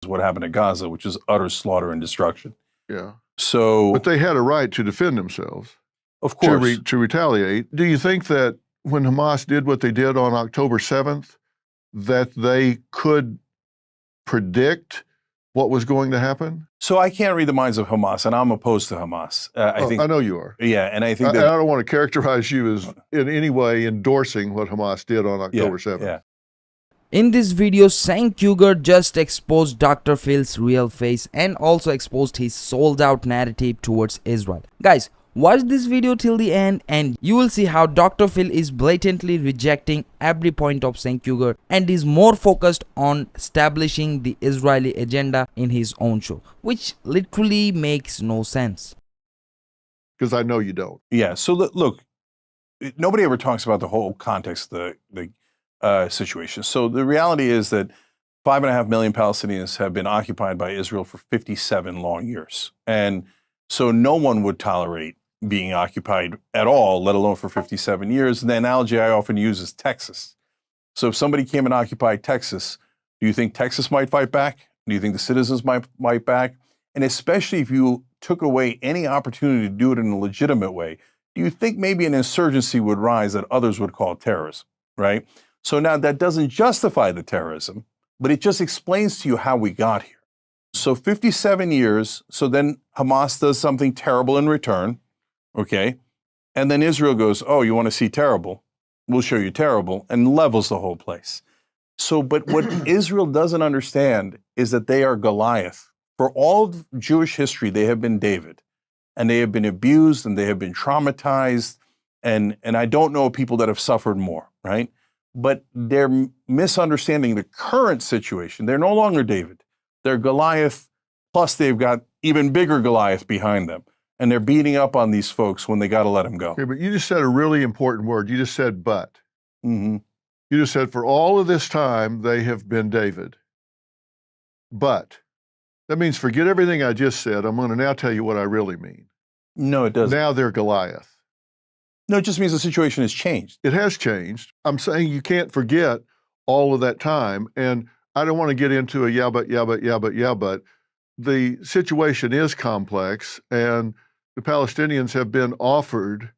what happened at Gaza, which is utter slaughter and destruction. Yeah. So, But they had a right to defend themselves, of course, to retaliate. Do you think that when Hamas did what they did on October 7th, that they could predict what was going to happen? so I can't read the minds of Hamas, and I'm opposed to Hamas. I know you are. Yeah, and I think I don't want to characterize you as in any way endorsing what Hamas did on October 7th. Yeah. In this video, Cenk Uygur just exposed Dr. Phil's real face and also exposed his sold-out narrative towards Israel. Guys, watch this video till the end and you will see how Dr. Phil is blatantly rejecting every point of Cenk Uygur and is more focused on establishing the Israeli agenda in his own show, which literally makes no sense. Because I know you don't. Yeah. So look, nobody ever talks about the whole context of the situation. So the reality is that 5.5 million Palestinians have been occupied by Israel for 57 long years. And so no one would tolerate being occupied at all, let alone for 57 years. And the analogy I often use is Texas. So if somebody came and occupied Texas, do you think Texas might fight back? Do you think the citizens might fight back? And especially if you took away any opportunity to do it in a legitimate way, do you think maybe an insurgency would rise that others would call terrorism, right? So now that doesn't justify the terrorism, but it just explains to you how we got here. So 57 years, so then Hamas does something terrible in return, okay? And then Israel goes, oh, you want to see terrible? We'll show you terrible, and levels the whole place. So, but what Israel doesn't understand is that they are Goliath. For all of Jewish history, they have been David, and they have been abused, and they have been traumatized, and I don't know people that have suffered more, right? But they're misunderstanding the current situation. They're no longer David. They're Goliath, plus they've got even bigger Goliath behind them. And they're beating up on these folks when they got to let them go. Okay, but you just said a really important word. You just said but. Mm-hmm. You just said for all of this time, they have been David. But that means forget everything I just said. I'm going to now tell you what I really mean. No, it doesn't. Now they're Goliath. No, it just means the situation has changed. It has changed. I'm saying you can't forget all of that time. And I don't want to get into a but. The situation is complex, and the Palestinians have been offered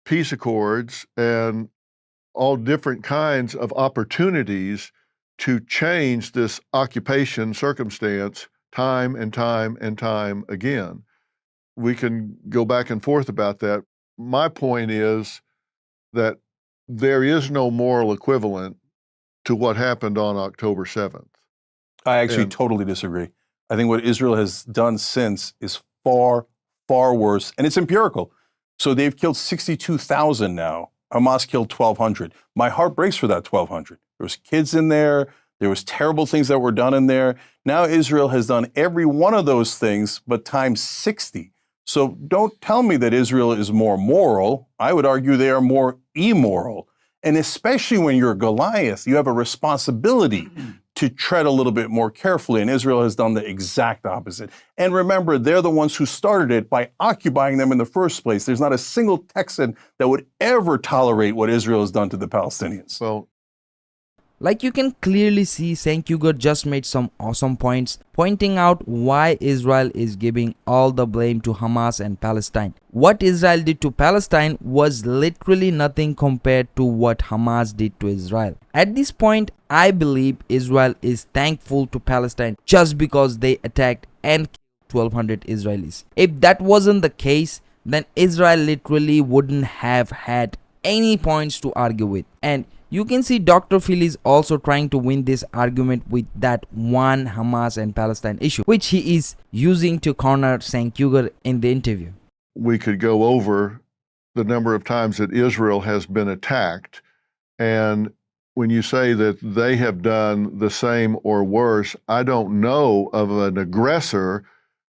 peace accords and all different kinds of opportunities to change this occupation circumstance time and time and time again. We can go back and forth about that. My point is that there is no moral equivalent to what happened on October 7th. I actually totally disagree. I think what Israel has done since is far, far worse, and it's empirical. So they've killed 62,000 now. Hamas killed 1,200. My heart breaks for that 1,200. There was kids in there. There was terrible things that were done in there. Now Israel has done every one of those things, but times 60. So don't tell me that Israel is more moral. I would argue they are more immoral. And especially when you're Goliath, you have a responsibility to tread a little bit more carefully. And Israel has done the exact opposite. And remember, they're the ones who started it by occupying them in the first place. There's not a single Texan that would ever tolerate what Israel has done to the Palestinians. Well, like you can clearly see, Cenk Uygur just made some awesome points, pointing out why Israel is giving all the blame to Hamas and Palestine. What Israel did to Palestine was literally nothing compared to what Hamas did to Israel. At this point, I believe Israel is thankful to Palestine just because they attacked and killed 1,200 Israelis. If that wasn't the case, then Israel literally wouldn't have had any points to argue with. And you can see Dr. Phil is also trying to win this argument with that one Hamas and Palestine issue, which he is using to corner Cenk Uygur in the interview. We could go over the number of times that Israel has been attacked. And when you say that they have done the same or worse, I don't know of an aggressor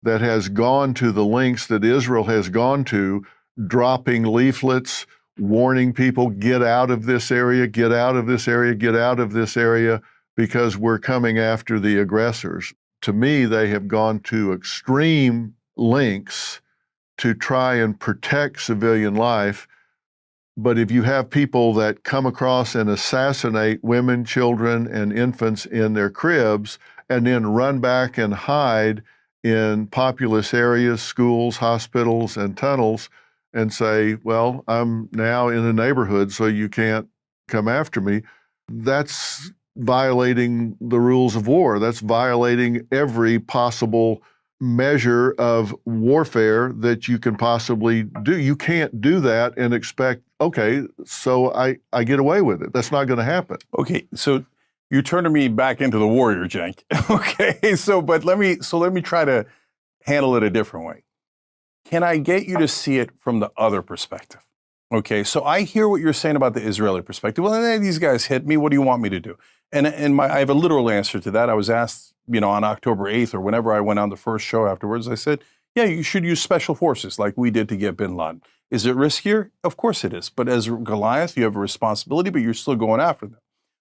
that has gone to the lengths that Israel has gone to, dropping leaflets, warning people, get out of this area, get out of this area, get out of this area, because we're coming after the aggressors. To me, they have gone to extreme lengths to try and protect civilian life. But if you have people that come across and assassinate women, children, and infants in their cribs, and then run back and hide in populous areas, schools, hospitals, and tunnels, and say, well, I'm now in a neighborhood, so you can't come after me. That's violating the rules of war. That's violating every possible measure of warfare that you can possibly do. You can't do that and expect, okay, so I get away with it. That's not going to happen. Okay, so you're turning me back into the warrior, Cenk. Okay, but let me try to handle it a different way. Can I get you to see it from the other perspective? Okay, so I hear what you're saying about the Israeli perspective. Well, these guys hit me. What do you want me to do? And I have a literal answer to that. I was asked, on October 8th or whenever I went on the first show afterwards, I said, yeah, you should use special forces like we did to get bin Laden. Is it riskier? Of course it is. But as Goliath, you have a responsibility, but you're still going after them.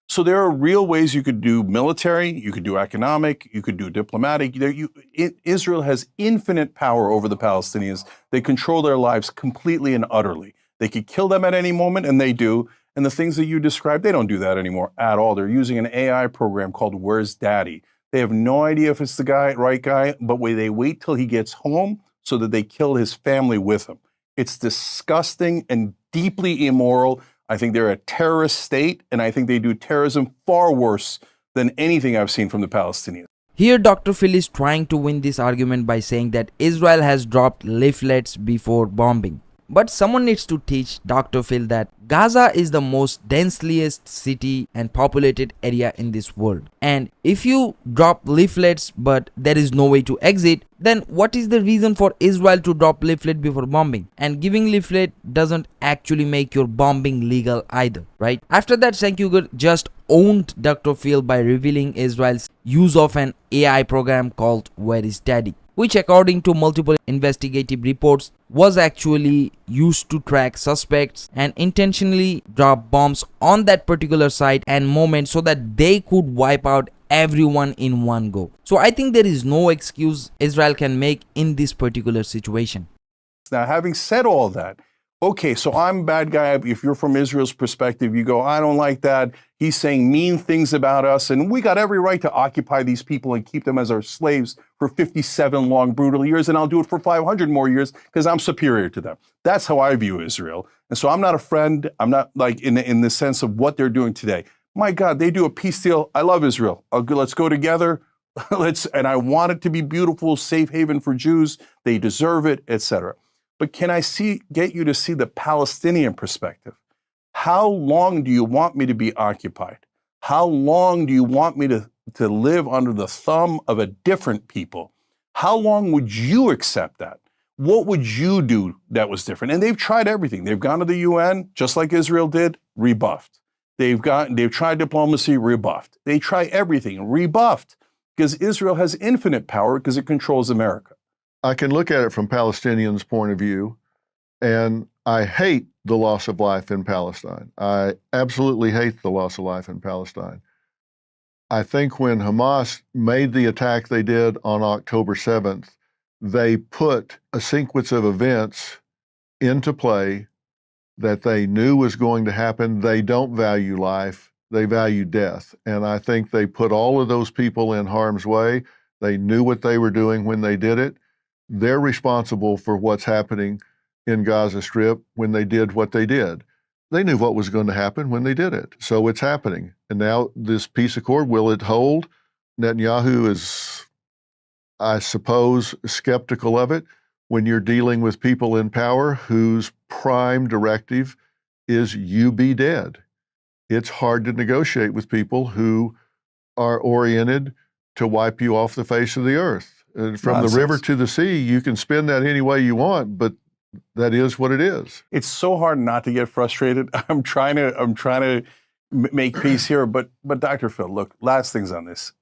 So there are real ways you could do military, you could do economic, you could do diplomatic. Israel has infinite power over the Palestinians. They control their lives completely and utterly. They could kill them at any moment, and they do. And the things that you described, they don't do that anymore at all. They're using an AI program called Where's Daddy? They have no idea if it's the right guy, but they wait till he gets home so that they kill his family with him. It's disgusting and deeply immoral. I think they're a terrorist state, and I think they do terrorism far worse than anything I've seen from the Palestinians. Here, Dr. Phil is trying to win this argument by saying that Israel has dropped leaflets before bombing. But someone needs to teach Dr. Phil that Gaza is the most densest city and populated area in this world. And if you drop leaflets but there is no way to exit, then what is the reason for Israel to drop leaflet before bombing? And giving leaflet doesn't actually make your bombing legal either, right? After that, Cenk Uygur just owned Dr. Phil by revealing Israel's use of an AI program called Where is Daddy, which according to multiple investigative reports was actually used to track suspects and intentionally drop bombs on that particular site and moment so that they could wipe out everyone in one go. So I think there is no excuse Israel can make in this particular situation. Now, having said all that, okay, so I'm a bad guy. If you're from Israel's perspective, you go, I don't like that. He's saying mean things about us, and we got every right to occupy these people and keep them as our slaves for 57 long, brutal years, and I'll do it for 500 more years because I'm superior to them. That's how I view Israel. And so I'm not a friend. I'm not like in the sense of what they're doing today. My God, they do a peace deal. I love Israel. Let's go together. And I want it to be beautiful, safe haven for Jews. They deserve it, etc. But can I get you to see the Palestinian perspective? How long do you want me to be occupied? How long do you want me to live under the thumb of a different people? How long would you accept that? What would you do that was different? And they've tried everything. They've gone to the UN, just like Israel did, rebuffed. They've tried diplomacy, rebuffed. They try everything, rebuffed, because Israel has infinite power because it controls America. I can look at it from Palestinians' point of view, and I hate the loss of life in Palestine. I absolutely hate the loss of life in Palestine. I think when Hamas made the attack they did on October 7th, they put a sequence of events into play that they knew was going to happen. They don't value life, they value death. And I think they put all of those people in harm's way. They knew what they were doing when they did it. They're responsible for what's happening in Gaza Strip when they did what they did. They knew what was going to happen when they did it. So it's happening. And now this peace accord, will it hold? Netanyahu is, I suppose, skeptical of it when you're dealing with people in power whose prime directive is you be dead. It's hard to negotiate with people who are oriented to wipe you off the face of the earth. From the river to the sea, you can spin that any way you want, but that is what it is. It's so hard not to get frustrated. I'm trying to make peace here, but Dr. Phil, look, last things on this.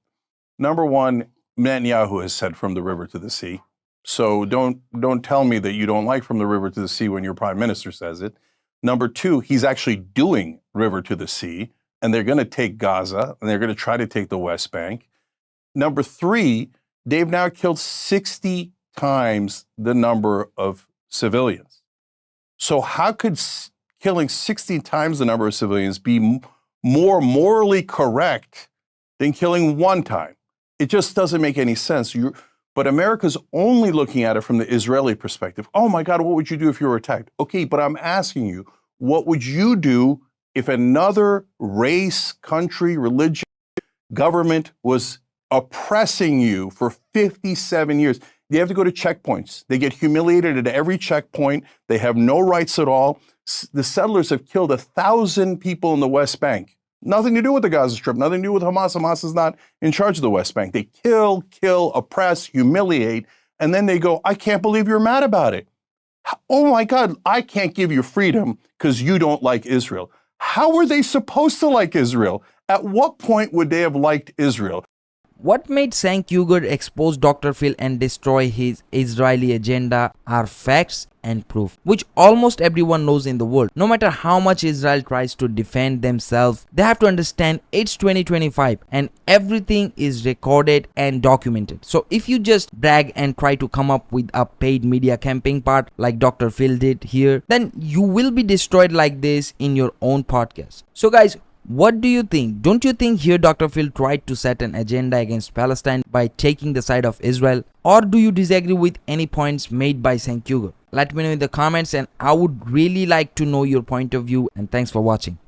Number one, Netanyahu has said from the river to the sea. So don't tell me that you don't like from the river to the sea when your prime minister says it. Number two, he's actually doing river to the sea, and they're going to take Gaza, and they're going to try to take the West Bank. Number three, they've now killed 60 times the number of civilians. So how could killing 60 times the number of civilians be more morally correct than killing one time? It just doesn't make any sense. But America's only looking at it from the Israeli perspective. Oh my God, what would you do if you were attacked? Okay, but I'm asking you, what would you do if another race, country, religion, government was oppressing you for 57 years? They have to go to checkpoints. They get humiliated at every checkpoint. They have no rights at all. The settlers have killed 1,000 people in the West Bank. Nothing to do with the Gaza Strip, nothing to do with Hamas. Hamas is not in charge of the West Bank. They kill, oppress, humiliate, and then they go, I can't believe you're mad about it. Oh my God, I can't give you freedom because you don't like Israel. How were they supposed to like Israel? At what point would they have liked Israel? What made Cenk Uygur expose Dr. Phil and destroy his Israeli agenda are facts and proof, which almost everyone knows in the world. No matter how much Israel tries to defend themselves, they have to understand it's 2025 and everything is recorded and documented. So if you just brag and try to come up with a paid media campaign part like Dr. Phil did here, then you will be destroyed like this in your own podcast. So guys, what do you think? Don't you think here Dr. Phil tried to set an agenda against Palestine by taking the side of Israel? Or do you disagree with any points made by Cenk Uygur? Let me know in the comments, and I would really like to know your point of view, and thanks for watching.